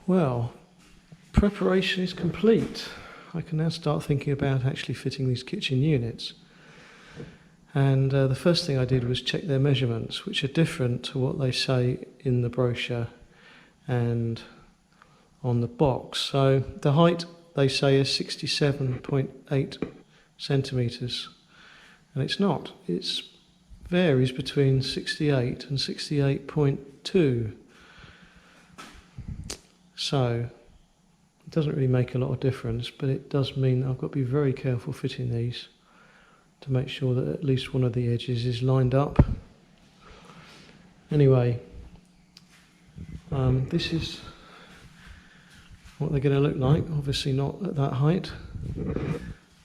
Well, preparation is complete. I can now start thinking about actually fitting these kitchen units. And the first thing I did was check their measurements, which are different to what they say in the brochure and on the box. So the height they say is 67.8 centimetres, and it's not. It varies between 68 and 68.2. So it doesn't really make a lot of difference, but it does mean I've got to be very careful fitting these to make sure that at least one of the edges is lined up. Anyway, this is what they're going to look like, obviously not at that height.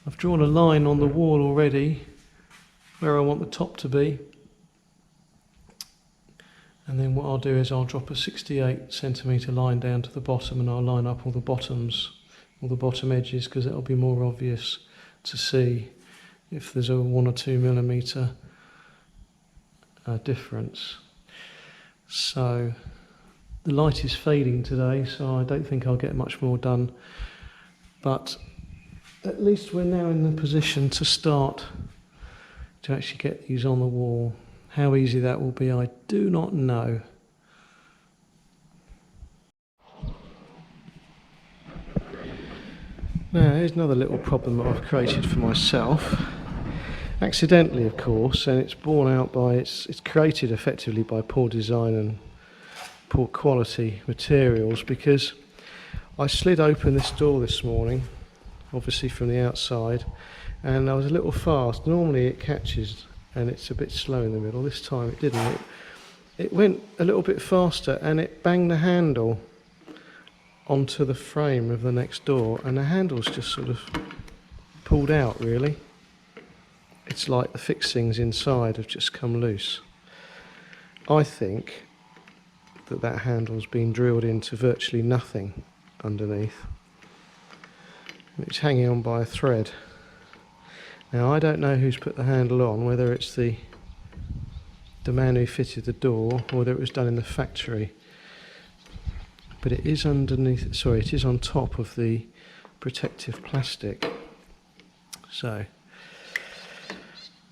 I've drawn a line on the wall already where I want the top to be, and then what I'll do is I'll drop a 68 centimetre line down to the bottom, and I'll line up all the bottoms, all the bottom edges, because it'll be more obvious to see if there's a 1 or 2 millimetre difference. So the light is fading today, so I don't think I'll get much more done, but at least we're now in the position to start to actually get these on the wall. How easy that will be, I do not know. Now, here's another little problem that I've created for myself. Accidentally, of course, and it's borne out by, it's created effectively by poor design and poor quality materials, because I slid open this door this morning, obviously from the outside, and I was a little fast. Normally it catches and it's a bit slow in the middle. This time it didn't. It went a little bit faster and it banged the handle onto the frame of the next door, and the handle's just sort of pulled out really. It's like the fixings inside have just come loose. I think that handle's been drilled into virtually nothing underneath. It's hanging on by a thread. Now I don't know who's put the handle on, whether it's the man who fitted the door or whether it was done in the factory. But it is underneath, sorry, it is on top of the protective plastic. So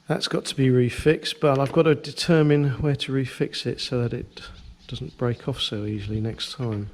that's got to be refixed, but I've got to determine where to refix it so that it doesn't break off so easily next time.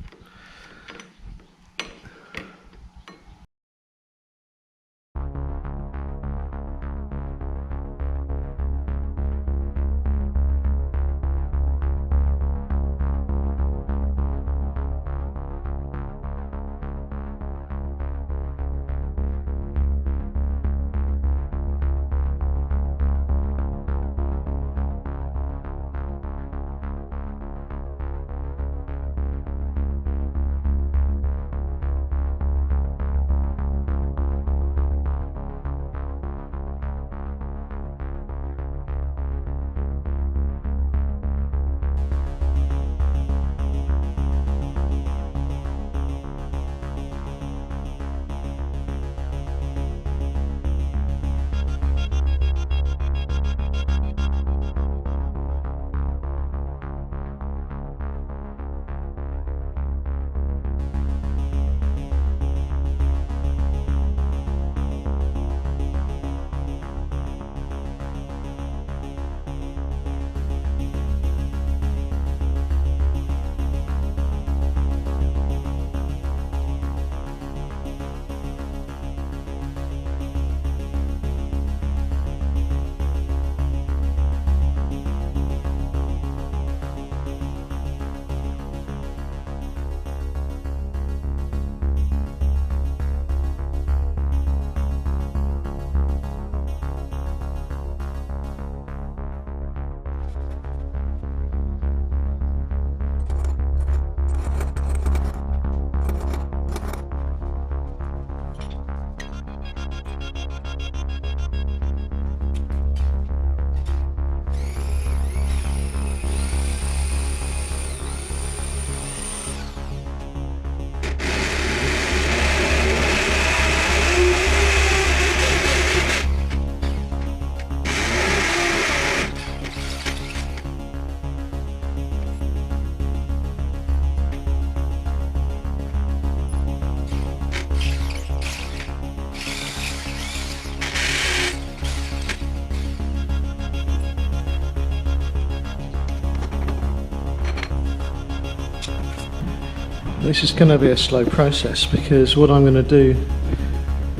This is going to be a slow process, because what I'm going to do,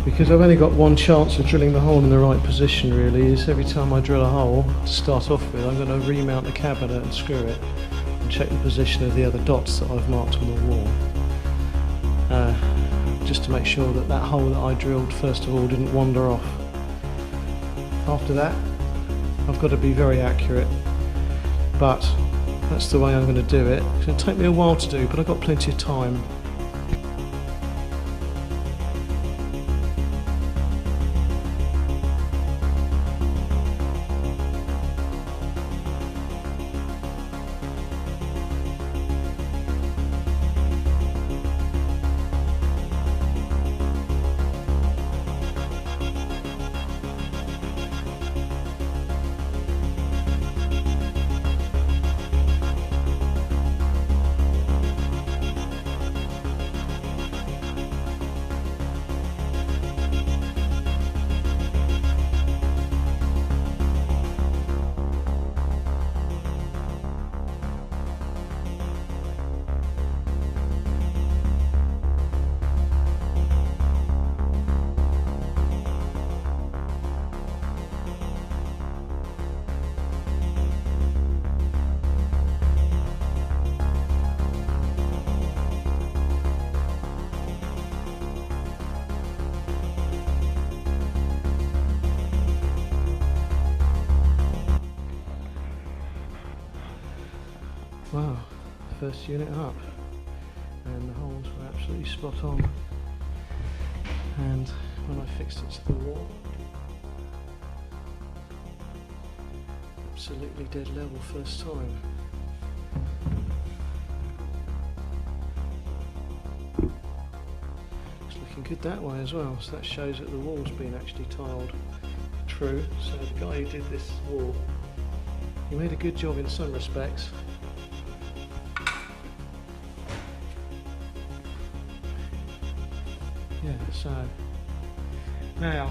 because I've only got one chance of drilling the hole in the right position really, is every time I drill a hole to start off with, I'm going to remount the cabinet and screw it and check the position of the other dots that I've marked on the wall, just to make sure that that hole that I drilled first of all didn't wander off. After that I've got to be very accurate, but that's the way I'm going to do it. It's going to take me a while to do, but I've got plenty of time. Wow, first unit up, and the holes were absolutely spot on, and when I fixed it to the wall, absolutely dead level first time. It's looking good that way as well, so that shows that the wall's been actually tiled true. So the guy who did this wall, he made a good job in some respects. Yeah, so now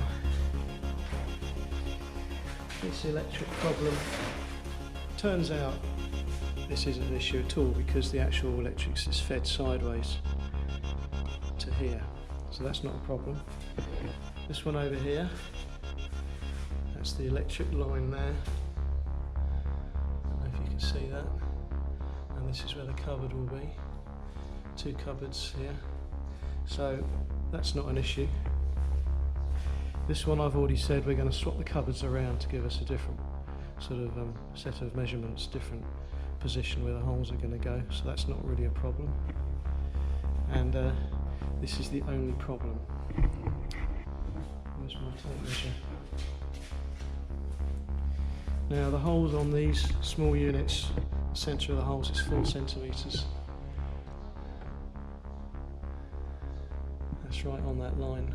this electric problem, turns out this isn't an issue at all, because the actual electrics is fed sideways to here, so that's not a problem. This one over here, that's the electric line there, I don't know if you can see that, and this is where the cupboard will be, two cupboards here, so that's not an issue. This one I've already said we're going to swap the cupboards around to give us a different sort of set of measurements, different position where the holes are going to go, so that's not really a problem. And this is the only problem. Where's my tape measure? Now the holes on these small units, the centre of the holes is 4 centimetres. That's right on that line.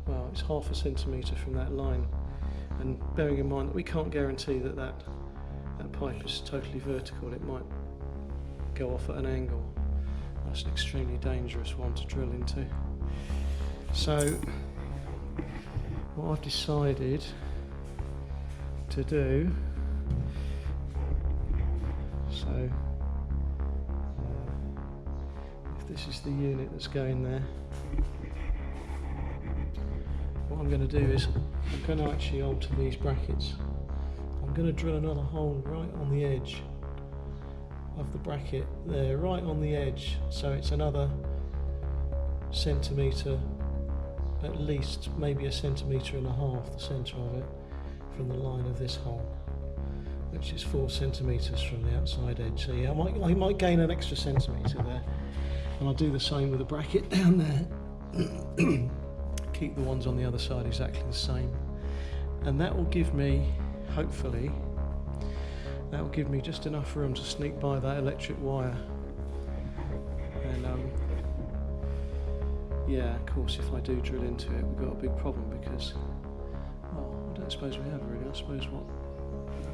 Well, it's half a centimetre from that line, and bearing in mind that we can't guarantee that that pipe is totally vertical, it might go off at an angle. That's an extremely dangerous one to drill into. So what I've decided to do, so if this is the unit that's going there, what I'm going to do is I'm going to actually alter these brackets. I'm going to drill another hole right on the edge of the bracket there, right on the edge, so it's another centimetre, at least maybe 1.5 centimetres, the centre of it, from the line of this hole, which is 4 centimetres from the outside edge. So yeah, I might gain an extra centimetre there, and I'll do the same with the bracket down there. Keep the ones on the other side exactly the same, and that will give me, hopefully, that will give me just enough room to sneak by that electric wire. And yeah, of course, if I do drill into it, we've got a big problem, because, well, I don't suppose we have really. I suppose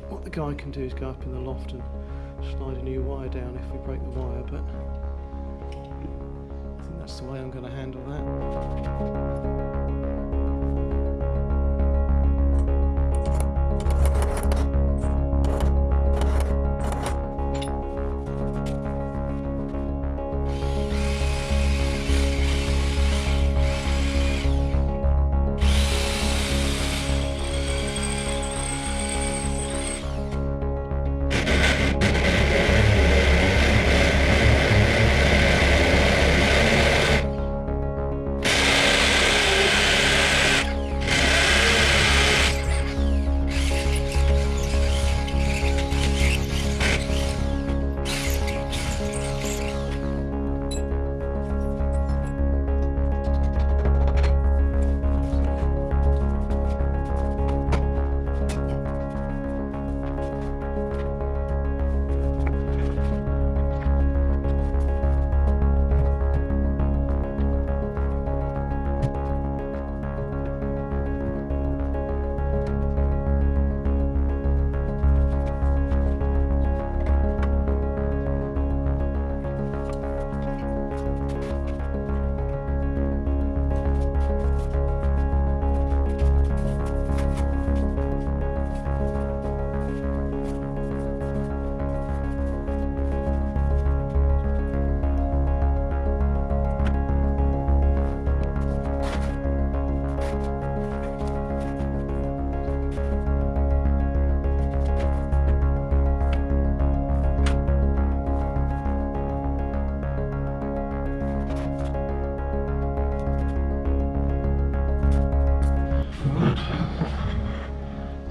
what the guy can do is go up in the loft and slide a new wire down if we break the wire, but I think that's the way I'm going to handle that.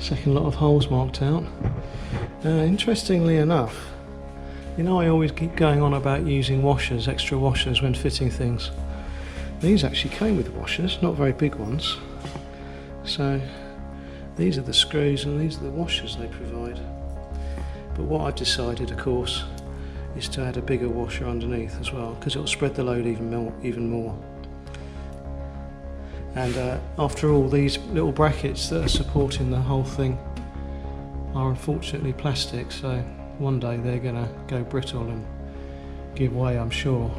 Second lot of holes marked out. Interestingly enough, you know, I always keep going on about using washers, extra washers when fitting things. These actually came with washers, not very big ones. So these are the screws and these are the washers they provide. But what I've decided, of course, is to add a bigger washer underneath as well, because it'll spread the load even more. And after all, these little brackets that are supporting the whole thing are unfortunately plastic, so one day they're going to go brittle and give way, I'm sure.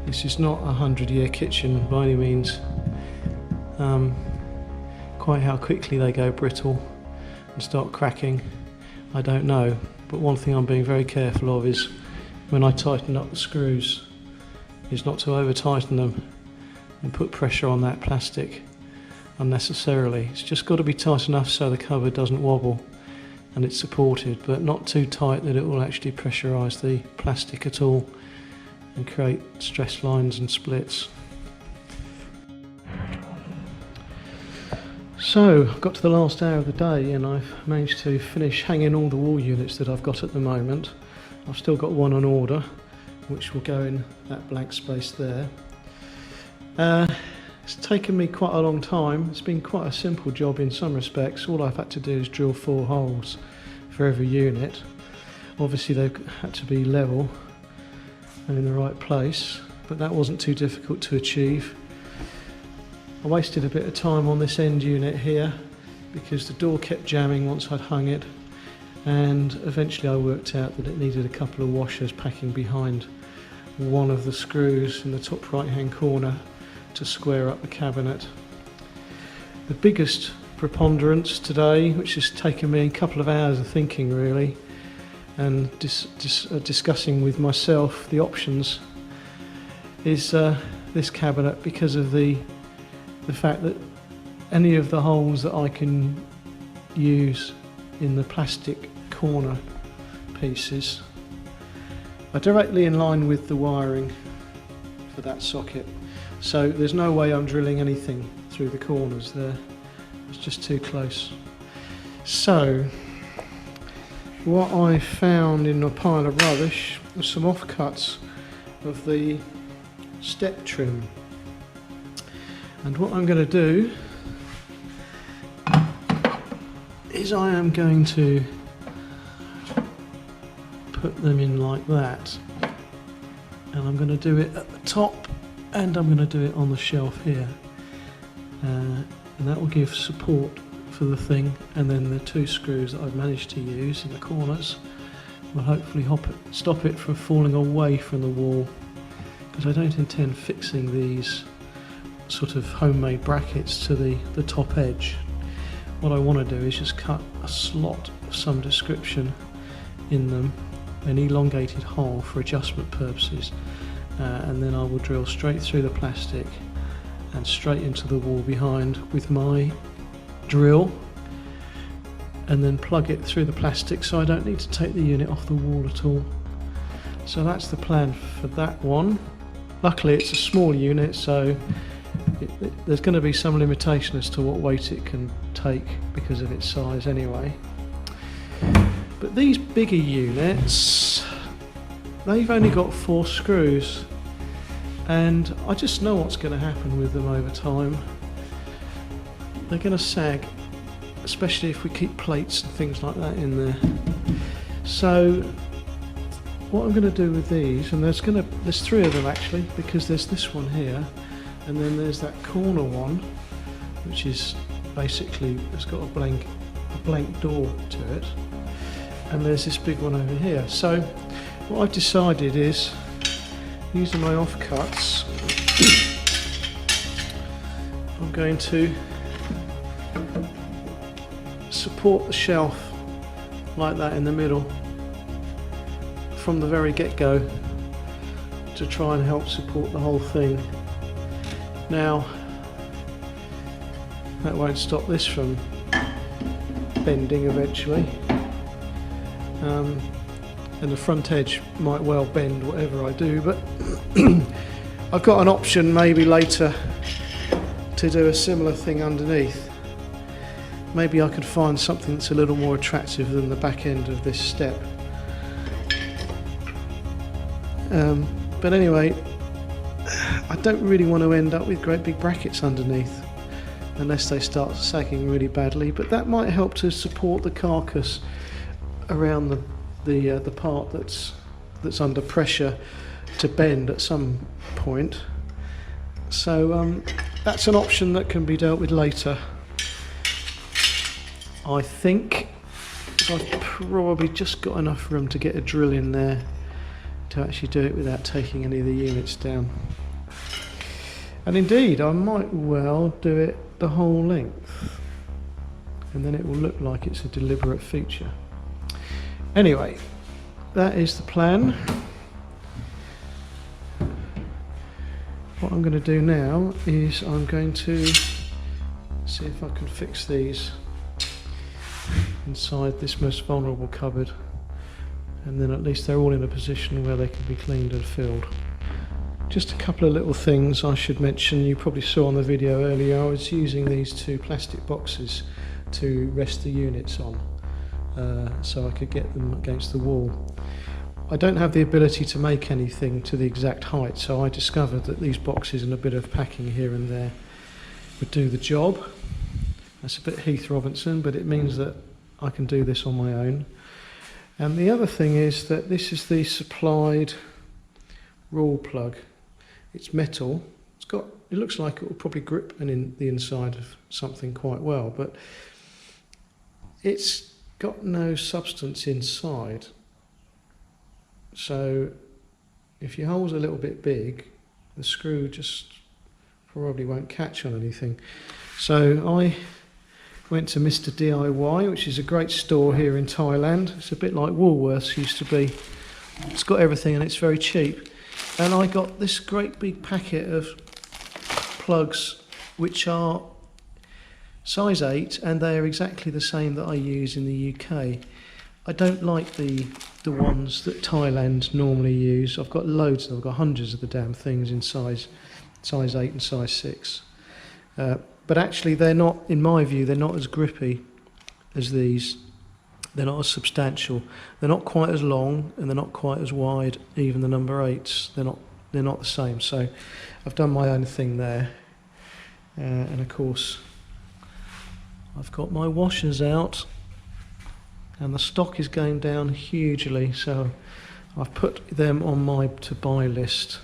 This is not a 100-year kitchen by any means. Quite how quickly they go brittle and start cracking, I don't know. But one thing I'm being very careful of is when I tighten up the screws, is not to over tighten them and put pressure on that plastic unnecessarily. It's just got to be tight enough so the cover doesn't wobble and it's supported, but not too tight that it will actually pressurise the plastic at all and create stress lines and splits. So I've got to the last hour of the day and I've managed to finish hanging all the wall units that I've got at the moment. I've still got one on order which will go in that blank space there. It's taken me quite a long time. It's been quite a simple job in some respects. All I've had to do is drill 4 holes for every unit. Obviously they've had to be level and in the right place, but that wasn't too difficult to achieve. I wasted a bit of time on this end unit here because the door kept jamming once I'd hung it, and eventually I worked out that it needed a couple of washers packing behind one of the screws in the top right hand corner to square up the cabinet. The biggest preponderance today, which has taken me a couple of hours of thinking really and discussing with myself the options, is this cabinet, because of the fact that any of the holes that I can use in the plastic corner pieces are directly in line with the wiring for that socket. So there's no way I'm drilling anything through the corners there. It's just too close. So what I found in a pile of rubbish was some offcuts of the step trim. And what I'm going to do is I am going to put them in like that, and I'm going to do it at the top and I'm going to do it on the shelf here, and that will give support for the thing, and then the 2 screws that I've managed to use in the corners will hopefully stop it from falling away from the wall, because I don't intend fixing these sort of homemade brackets to the top edge. What I want to do is just cut a slot of some description in them, an elongated hole for adjustment purposes, and then I will drill straight through the plastic and straight into the wall behind with my drill, and then plug it through the plastic so I don't need to take the unit off the wall at all. So that's the plan for that one. Luckily it's a small unit, so there's going to be some limitation as to what weight it can take because of its size anyway. But these bigger units, they've only got 4 screws, and I just know what's going to happen with them over time. They're going to sag, especially if we keep plates and things like that in there. So what I'm going to do with these, and there's 3 of them actually, because there's this one here, and then there's that corner one, which is basically, it's got a blank door to it, and there's this big one over here. So what I've decided is, using my offcuts, I'm going to support the shelf like that in the middle from the very get-go to try and help support the whole thing. Now that won't stop this from bending eventually, and the front edge might well bend whatever I do, but I've got an option maybe later to do a similar thing underneath. maybe I could find something that's a little more attractive than the back end of this step. But anyway, I don't really want to end up with great big brackets underneath unless they start sagging really badly, but that might help to support the carcass around the part that's under pressure to bend at some point. So that's an option that can be dealt with later. I think I've probably just got enough room to get a drill in there to actually do it without taking any of the units down. And indeed, I might well do it the whole length, and then it will look like it's a deliberate feature. Anyway, that is the plan. What I'm going to do now is I'm going to see if I can fix these inside this most vulnerable cupboard, and then at least they're all in a position where they can be cleaned and filled. Just a couple of little things I should mention. You probably saw on the video earlier I was using these two plastic boxes to rest the units on, so I could get them against the wall. I don't have the ability to make anything to the exact height, so I discovered that these boxes and a bit of packing here and there would do the job. That's a bit Heath Robinson, but it means that I can do this on my own. And the other thing is that this is the supplied rawl plug. It's metal. It looks like it will probably grip the inside of something quite well, but it's got no substance inside. So if your hole's a little bit big, the screw just probably won't catch on anything. So I went to Mr. DIY, which is a great store here in Thailand. It's a bit like Woolworths used to be. It's got everything and it's very cheap. And I got this great big packet of plugs which are size 8, and they are exactly the same that I use in the UK. I don't like the ones that Thailand normally use. I've got loads of them. I've got hundreds of the damn things in size 8 and size 6. But actually they're not, in my view, they're not as grippy as these. They're not as substantial. They're not quite as long, and they're not quite as wide. Even the number 8s, they're not the same. So I've done my own thing there. And of course, I've got my washers out, and the stock is going down hugely. So I've put them on my to buy list.